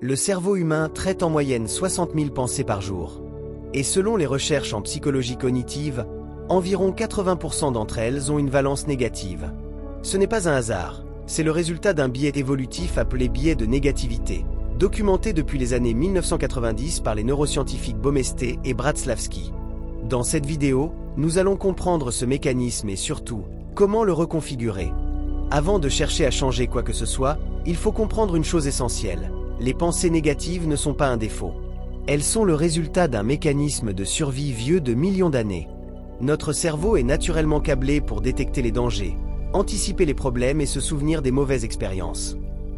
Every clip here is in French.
Le cerveau humain traite en moyenne 60 000 pensées par jour. Et selon les recherches en psychologie cognitive, environ 80% d'entre elles ont une valence négative. Ce n'est pas un hasard, c'est le résultat d'un biais évolutif appelé biais de négativité, documenté depuis les années 1990 par les neuroscientifiques Baumeister et Bradslavsky. Dans cette vidéo, nous allons comprendre ce mécanisme et surtout, comment le reconfigurer. Avant de chercher à changer quoi que ce soit, il faut comprendre une chose essentielle. Les pensées négatives ne sont pas un défaut. Elles sont le résultat d'un mécanisme de survie vieux de millions d'années. Notre cerveau est naturellement câblé pour détecter les dangers, anticiper les problèmes et se souvenir des mauvaises expériences.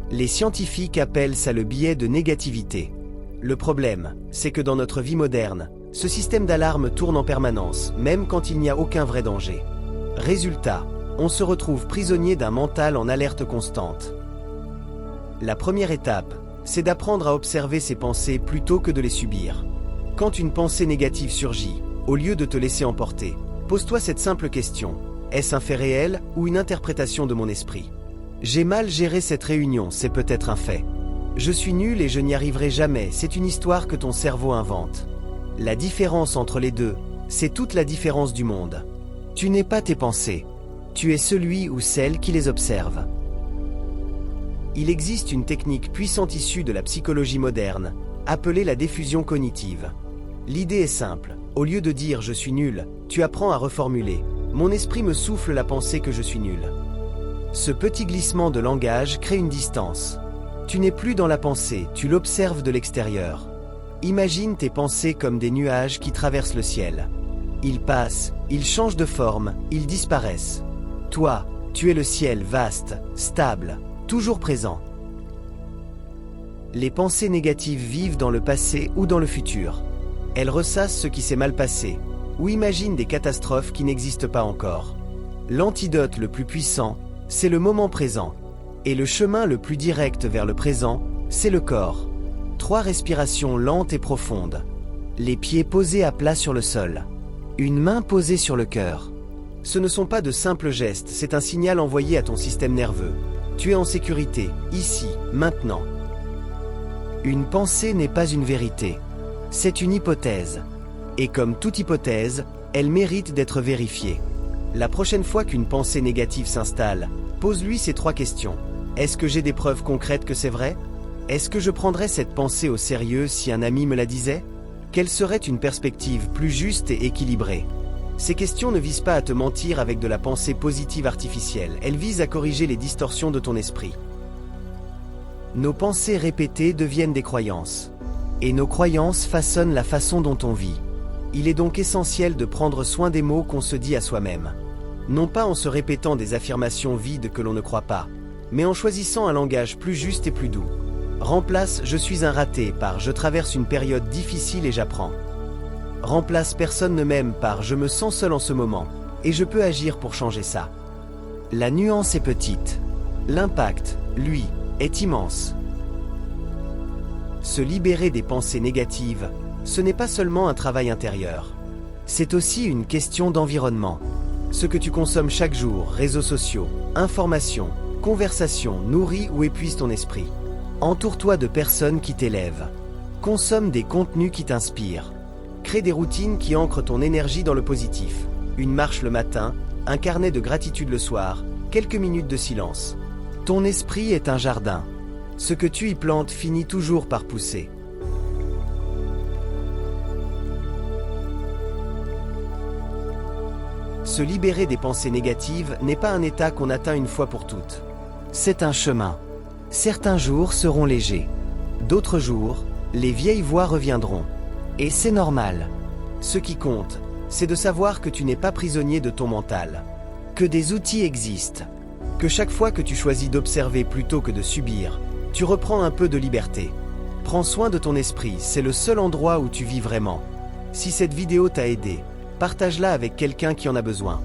Les scientifiques appellent ça le biais de négativité. Le problème, c'est que dans notre vie moderne, ce système d'alarme tourne en permanence, même quand il n'y a aucun vrai danger. Résultat, on se retrouve prisonnier d'un mental en alerte constante. La première étape, c'est d'apprendre à observer ses pensées plutôt que de les subir. Quand une pensée négative surgit, au lieu de te laisser emporter, pose-toi cette simple question. Est-ce un fait réel ou une interprétation de mon esprit? J'ai mal géré cette réunion, c'est peut-être un fait. Je suis nul et je n'y arriverai jamais, c'est une histoire que ton cerveau invente. La différence entre les deux, c'est toute la différence du monde. Tu n'es pas tes pensées. Tu es celui ou celle qui les observe. Il existe une technique puissante issue de la psychologie moderne, appelée la diffusion cognitive. L'idée est simple, au lieu de dire « je suis nul », tu apprends à reformuler « mon esprit me souffle la pensée que je suis nul ». Ce petit glissement de langage crée une distance. Tu n'es plus dans la pensée, tu l'observes de l'extérieur. Imagine tes pensées comme des nuages qui traversent le ciel. Ils passent, ils changent de forme, ils disparaissent. Toi, tu es le ciel vaste, stable, toujours présent. Les pensées négatives vivent dans le passé ou dans le futur. Elles ressassent ce qui s'est mal passé, ou imaginent des catastrophes qui n'existent pas encore. L'antidote le plus puissant, c'est le moment présent. Et le chemin le plus direct vers le présent, c'est le corps. 3 respirations lentes et profondes. Les pieds posés à plat sur le sol. Une main posée sur le cœur. Ce ne sont pas de simples gestes, c'est un signal envoyé à ton système nerveux. Tu es en sécurité, ici, maintenant. Une pensée n'est pas une vérité. C'est une hypothèse. Et comme toute hypothèse, elle mérite d'être vérifiée. La prochaine fois qu'une pensée négative s'installe, pose-lui ces 3 questions. Est-ce que j'ai des preuves concrètes que c'est vrai? Est-ce que je prendrais cette pensée au sérieux si un ami me la disait? Quelle serait une perspective plus juste et équilibrée? Ces questions ne visent pas à te mentir avec de la pensée positive artificielle, elles visent à corriger les distorsions de ton esprit. Nos pensées répétées deviennent des croyances. Et nos croyances façonnent la façon dont on vit. Il est donc essentiel de prendre soin des mots qu'on se dit à soi-même. Non pas en se répétant des affirmations vides que l'on ne croit pas, mais en choisissant un langage plus juste et plus doux. Remplace « je suis un raté » par « je traverse une période difficile et j'apprends ». Remplace « personne ne m'aime » par « je me sens seul en ce moment, et je peux agir pour changer ça ». La nuance est petite. L'impact, lui, est immense. Se libérer des pensées négatives, ce n'est pas seulement un travail intérieur. C'est aussi une question d'environnement. Ce que tu consommes chaque jour, réseaux sociaux, informations, conversations, nourrit ou épuise ton esprit. Entoure-toi de personnes qui t'élèvent. Consomme des contenus qui t'inspirent. Crée des routines qui ancrent ton énergie dans le positif. Une marche le matin, un carnet de gratitude le soir, quelques minutes de silence. Ton esprit est un jardin. Ce que tu y plantes finit toujours par pousser. Se libérer des pensées négatives n'est pas un état qu'on atteint une fois pour toutes. C'est un chemin. Certains jours seront légers. D'autres jours, les vieilles voix reviendront. Et c'est normal. Ce qui compte, c'est de savoir que tu n'es pas prisonnier de ton mental. Que des outils existent. Que chaque fois que tu choisis d'observer plutôt que de subir, tu reprends un peu de liberté. Prends soin de ton esprit, c'est le seul endroit où tu vis vraiment. Si cette vidéo t'a aidé, partage-la avec quelqu'un qui en a besoin.